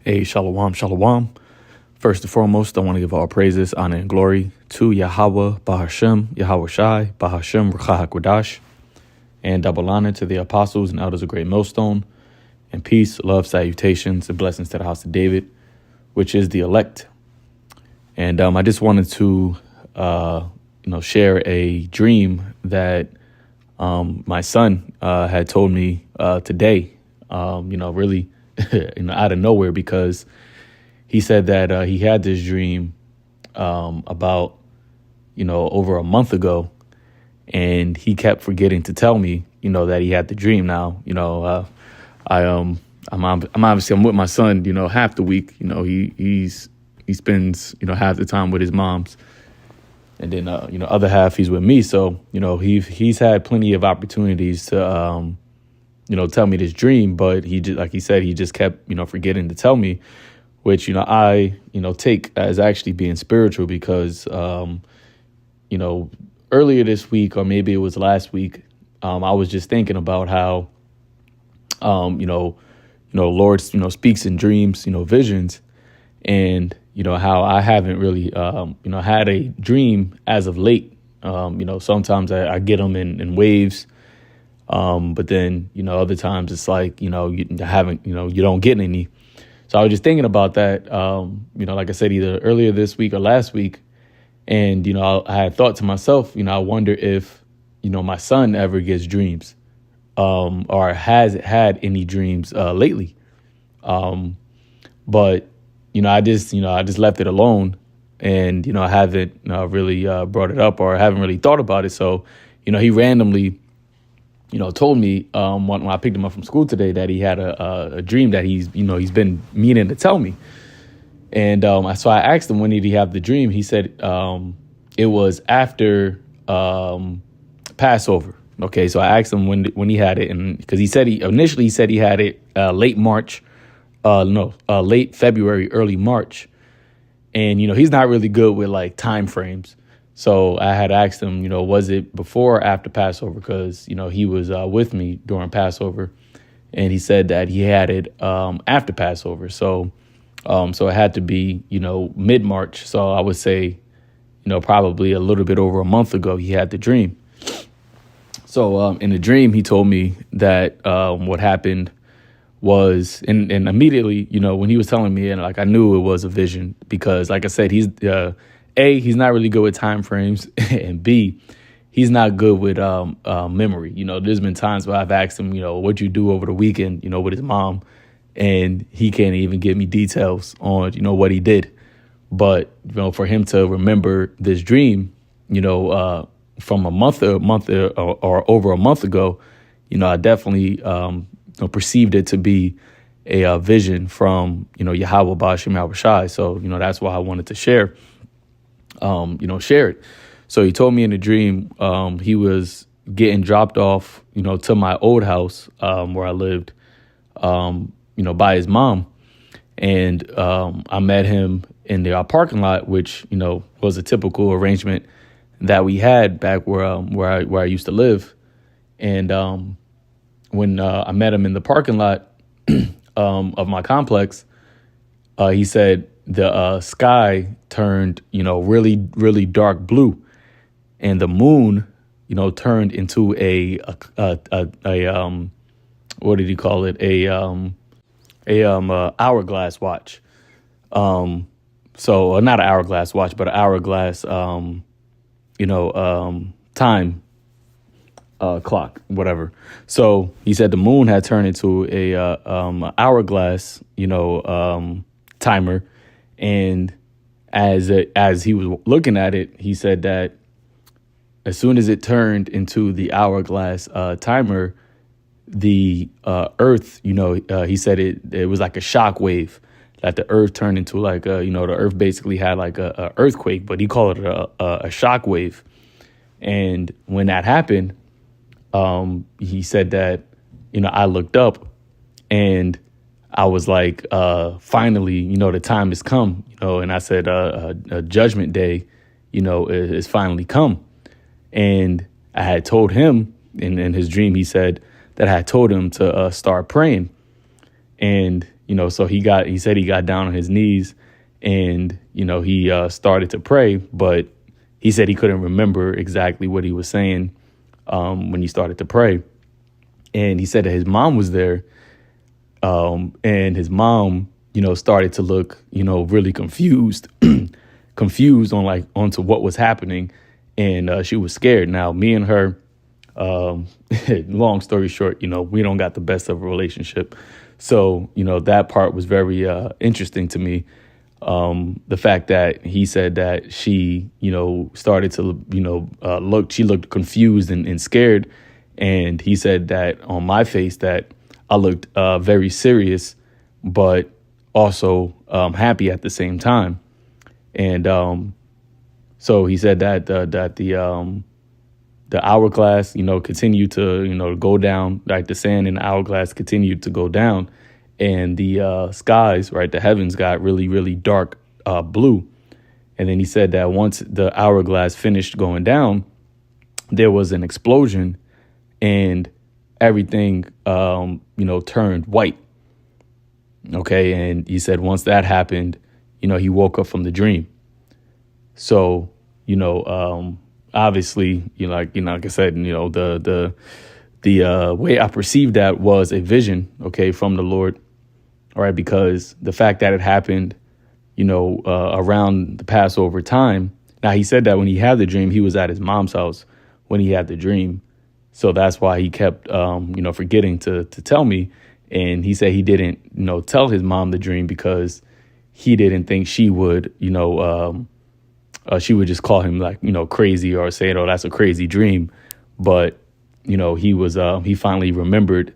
Hey, shalom, shalom. First and foremost, I want to give all praises, honor, and glory to Yahweh, Bahashem, Yahweh Shai, Bahashem, Ruach HaKodesh, and double honor to the apostles and elders of Great Millstone, and peace, love, salutations, and blessings to the house of David, which is the elect. And I just wanted to, share a dream that my son had told me today, really out of nowhere, because he said that he had this dream about, over a month ago, and he kept forgetting to tell me, that he had the dream. Now, I'm with my son, half the week. He spends, half the time with his mom's, and then other half he's with me. So he's had plenty of opportunities to tell me this dream, but he just kept forgetting to tell me, which I take as actually being spiritual, because earlier this week, or maybe it was last week, I was just thinking about how Lord speaks in dreams, visions, and how I haven't really had a dream as of late. Sometimes I get them in waves. But then, other times it's like, you don't get any. So I was just thinking about that, like I said, either earlier this week or last week. And, I had thought to myself, I wonder if, my son ever gets dreams, or has had any dreams, lately. But, I just left it alone, and, I haven't really brought it up, or I haven't really thought about it. So, he randomly told me when I picked him up from school today that he had a dream that he's been meaning to tell me. And so I asked him, when did he have the dream? He said it was after Passover. Okay, so I asked him when he had it, and because he said initially he had it late February, early March. And he's not really good with like time frames. So I had asked him, was it before or after Passover? Because, he was with me during Passover, and he said that he had it after Passover. So it had to be, mid-March. So I would say, probably a little bit over a month ago, he had the dream. So in the dream, he told me that what happened was, and immediately, when he was telling me, and like I knew it was a vision, because like I said, he's he's not really good with time frames, and B, he's not good with memory. There's been times where I've asked him, what'd you do over the weekend, with his mom, and he can't even give me details on, what he did. But, for him to remember this dream, from a month or over a month ago, I definitely perceived it to be a vision from, Yahweh Bahashem Yahweh Shai. So, that's why I wanted to share it. So he told me in the dream, he was getting dropped off, to my old house, where I lived, by his mom. And, I met him in the parking lot, which, was a typical arrangement that we had back where I used to live. And, when, I met him in the parking lot, of my complex, he said, the sky turned, really, really dark blue, and the moon, turned into a what did he call it? Hourglass watch. So not an hourglass watch, but an hourglass, time clock, whatever. So he said the moon had turned into a hourglass, timer. And as he was looking at it, he said that as soon as it turned into the hourglass timer, the earth, he said it was like a shock wave, that the earth turned into like the earth basically had like a earthquake, but he called it a shock wave. And when that happened, he said that, I looked up, and I was like, finally, the time has come, and I said, a judgment day, is finally come. And I had told him in his dream, he said that I had told him to start praying. And, so he said he got down on his knees and, he started to pray, but he said he couldn't remember exactly what he was saying when he started to pray. And he said that his mom was there, and his mom, started to look, really confused, confused onto what was happening. And she was scared. Now, me and her, long story short, we don't got the best of a relationship. So, that part was very interesting to me. The fact that he said that she, started to, she looked confused and scared. And he said that on my face that I looked very serious, but also happy at the same time. And so he said that the hourglass, continued to, go down, like the sand in the hourglass continued to go down. And the skies, right, the heavens got really, really dark blue. And then he said that once the hourglass finished going down, there was an explosion and everything, turned white. OK, and he said once that happened, he woke up from the dream. So, obviously, like I said, the way I perceived that was a vision, OK, from the Lord. All right, because the fact that it happened, around the Passover time. Now, he said that when he had the dream, he was at his mom's house when he had the dream. So that's why he kept, forgetting to tell me. And he said he didn't, tell his mom the dream because he didn't think she would, she would just call him like, crazy or say, oh, that's a crazy dream. But, he finally remembered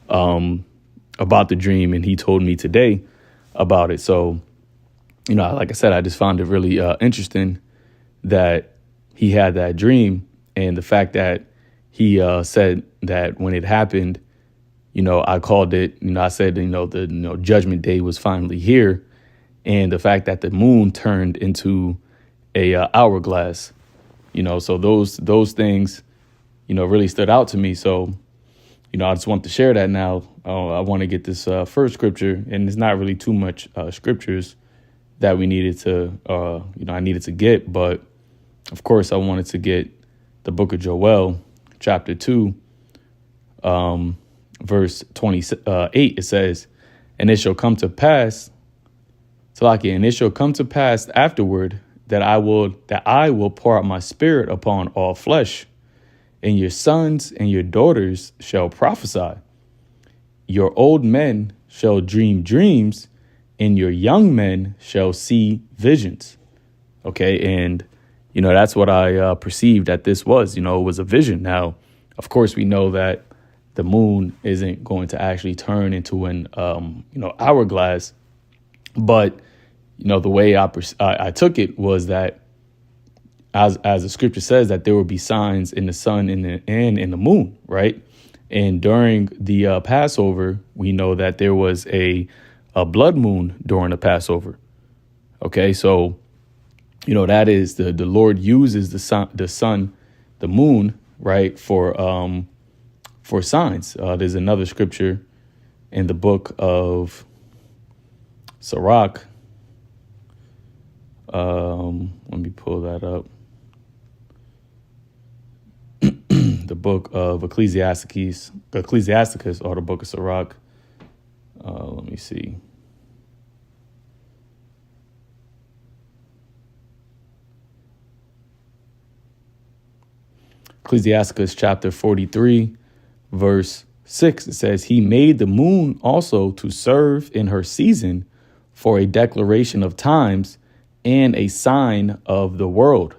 about the dream, and he told me today about it. So, like I said, I just found it really interesting that he had that dream, and the fact that he said that when it happened, I called it, I said, the judgment day was finally here. And the fact that the moon turned into a hourglass, so those things, really stood out to me. So, I just want to share that now. I want to get this first scripture, and it's not really too much scriptures that we needed to, I needed to get. But of course, I wanted to get the book of Joel, chapter 2, verse 28. It says, and it shall come to pass, Salakia, and it shall come to pass afterward that I will pour out my spirit upon all flesh, and your sons and your daughters shall prophesy. Your old men shall dream dreams, and your young men shall see visions. Okay, and that's what I perceived that this was. It was a vision. Now, of course, we know that the moon isn't going to actually turn into an hourglass, but the way I took it was that as the scripture says that there will be signs in the sun and in the moon, right? And during the Passover, we know that there was a blood moon during the Passover. Okay, so that is the Lord uses the sun, the moon, right, for signs. There's another scripture in the book of Sirach. Let me pull that up. The book of Ecclesiasticus, or the book of Sirach. Let me see. Ecclesiasticus chapter 43, verse 6. It says, he made the moon also to serve in her season for a declaration of times and a sign of the world.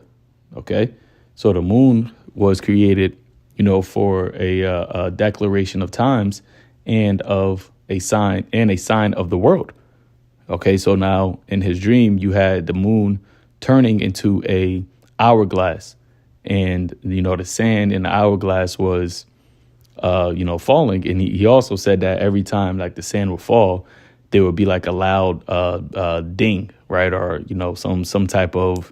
Okay, so the moon was created, for a declaration of times and of a sign of the world. Okay, so now in his dream, you had the moon turning into a hourglass, and the sand in the hourglass was falling. And he also said that every time like the sand would fall, there would be like a loud ding, right? Or, some type of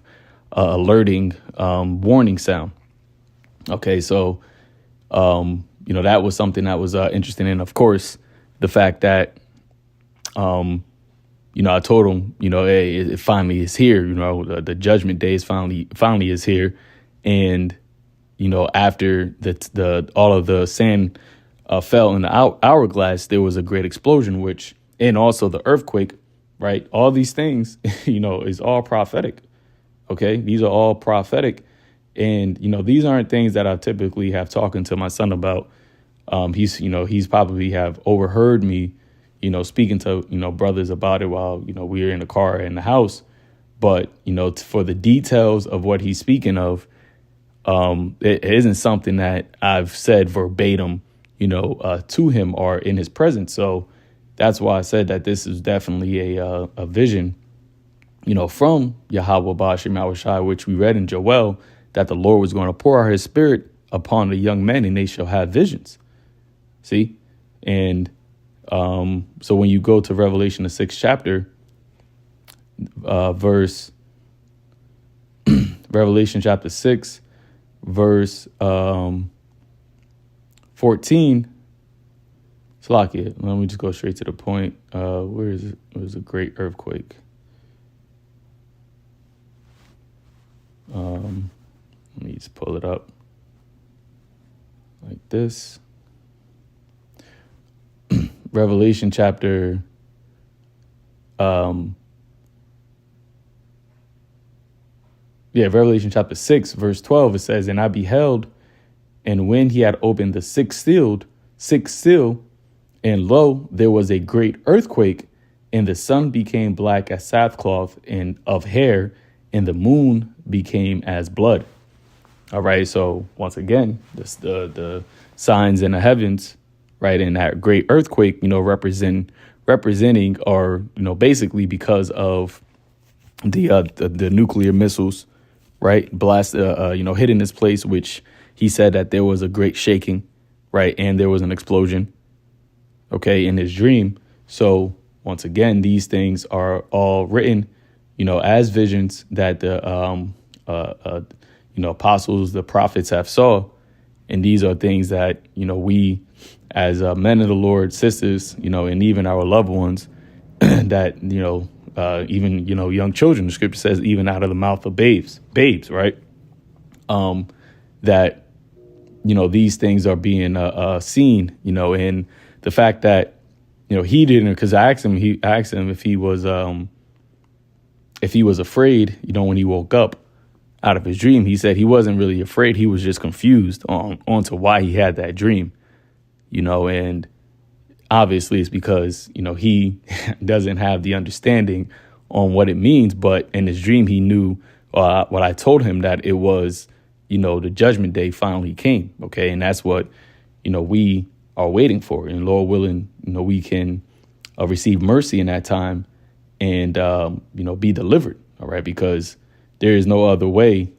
alerting warning sound. Okay, so, that was something that was interesting. And of course, the fact that, I told him, hey, it finally is here. The judgment day is finally is here. And, after all of the sand fell in the hourglass, there was a great explosion, and also the earthquake, right? All these things, is all prophetic. OK, these are all prophetic. And, these aren't things that I typically have talking to my son about. He's probably have overheard me, speaking to, brothers about it while, we were in the car in the house. But, for the details of what he's speaking of, it isn't something that I've said verbatim, to him or in his presence. So that's why I said that this is definitely a vision, from Yahweh Ba'ashem Yahushai, which we read in Joel, that the Lord was going to pour out his spirit upon the young men and they shall have visions. See? And so when you go to Revelation, the 6th chapter, Revelation chapter 6, verse 14. Slakia, let me just go straight to the point. Where is it? It was a great earthquake. Let me just pull it up like this. Revelation chapter Revelation chapter 6, verse 12, it says, "And I beheld, and when he had opened the sixth seal, and lo, there was a great earthquake, and the sun became black as sackcloth and of hair, and the moon became as blood." All right. So once again, the signs in the heavens, right, and that great earthquake, representing or, basically because of the nuclear missiles, right, blast, hitting this place, which he said that there was a great shaking, right, and there was an explosion, okay, in his dream. So once again, these things are all written, as visions that the apostles, the prophets have saw. And these are things that, we as men of the Lord, sisters, and even our loved ones that, even, young children, the scripture says, even out of the mouth of babes, right? That, these things are being seen, and the fact that, he didn't, because I asked him if he was afraid, when he woke up out of his dream. He said he wasn't really afraid. He was just confused onto why he had that dream, and obviously it's because, he doesn't have the understanding on what it means. But in his dream, he knew what I told him, that it was, the judgment day finally came. OK, and that's what, we are waiting for. And Lord willing, we can receive mercy in that time and, be delivered. All right, because there is no other way,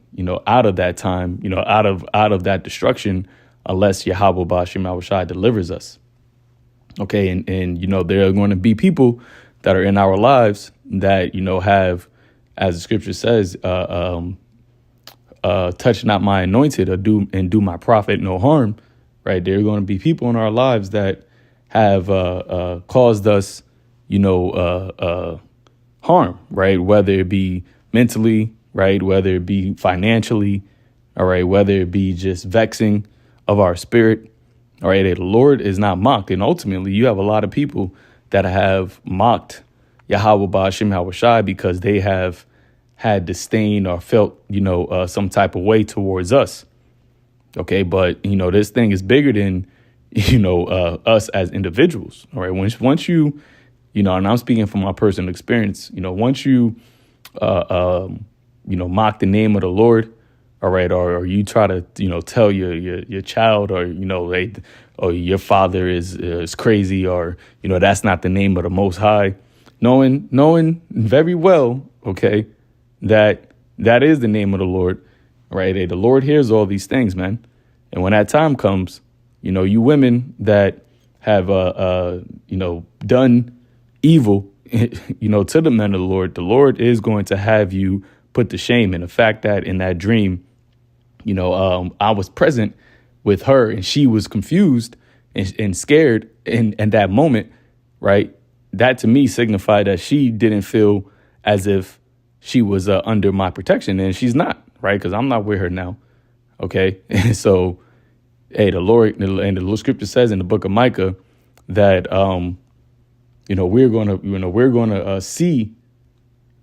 out of that time, out of that destruction, unless Yahweh Ba'ashem Yahushai delivers us. OK, and there are going to be people that are in our lives that, have, as the scripture says, touch not my anointed or do my prophet no harm. Right. There are going to be people in our lives that have caused us, harm. Right. Whether it be mentally, right, whether it be financially, all right, whether it be just vexing of our spirit. All right. The Lord is not mocked. And ultimately, you have a lot of people that have mocked Yahweh Ba'ashem Yahushai because they have had disdain or felt, some type of way towards us. OK, but, this thing is bigger than, us as individuals. All right. Once you, and I'm speaking from my personal experience, once you, mock the name of the Lord. All right. Or you try to, tell your child or, or your father is crazy or, that's not the name of the Most High, knowing very well, OK, that is the name of the Lord. Right. The Lord hears all these things, man. And when that time comes, you women that have, done evil, to the men of the Lord is going to have you put to shame. And the fact that in that dream, I was present with her and she was confused and scared in that moment. Right. that to me signified that she didn't feel as if she was under my protection, and she's not, right? Because I'm not with her now. Okay. And so, hey, the Lord and the little scripture says in the book of Micah that, we're going to see,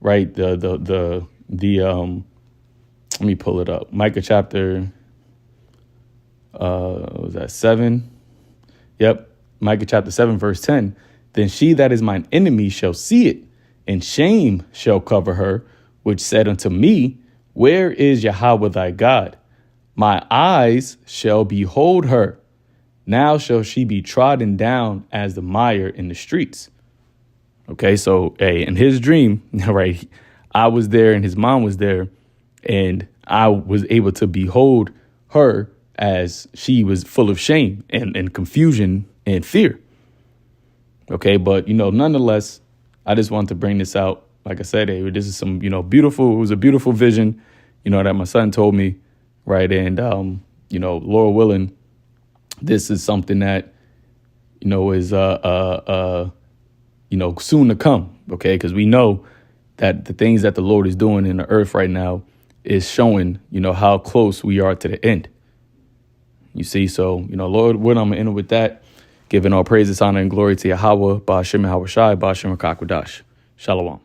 right. The let me pull it up. Micah chapter, was that 7? Yep. Micah chapter 7, verse 10. Then she that is mine enemy shall see it, and shame shall cover her, which said unto me, where is Yahweh thy God? My eyes shall behold her. Now shall she be trodden down as the mire in the streets. Okay, so, hey, in his dream, right, I was there and his mom was there, and I was able to behold her as she was full of shame and confusion and fear. Okay, but, nonetheless, I just wanted to bring this out. Like I said, hey, this is some, beautiful. It was a beautiful vision, that my son told me. Right. And, Lord willing, this is something that, is, soon to come. OK, because we know that the things that the Lord is doing in the earth right now is showing, how close we are to the end. You see, so, Lord, what I'm going to end with that, giving all praises, honor and glory to Yahweh, Ba'ashem Yahweh Shai, Ba'ashem Rakakwadash. Shalom.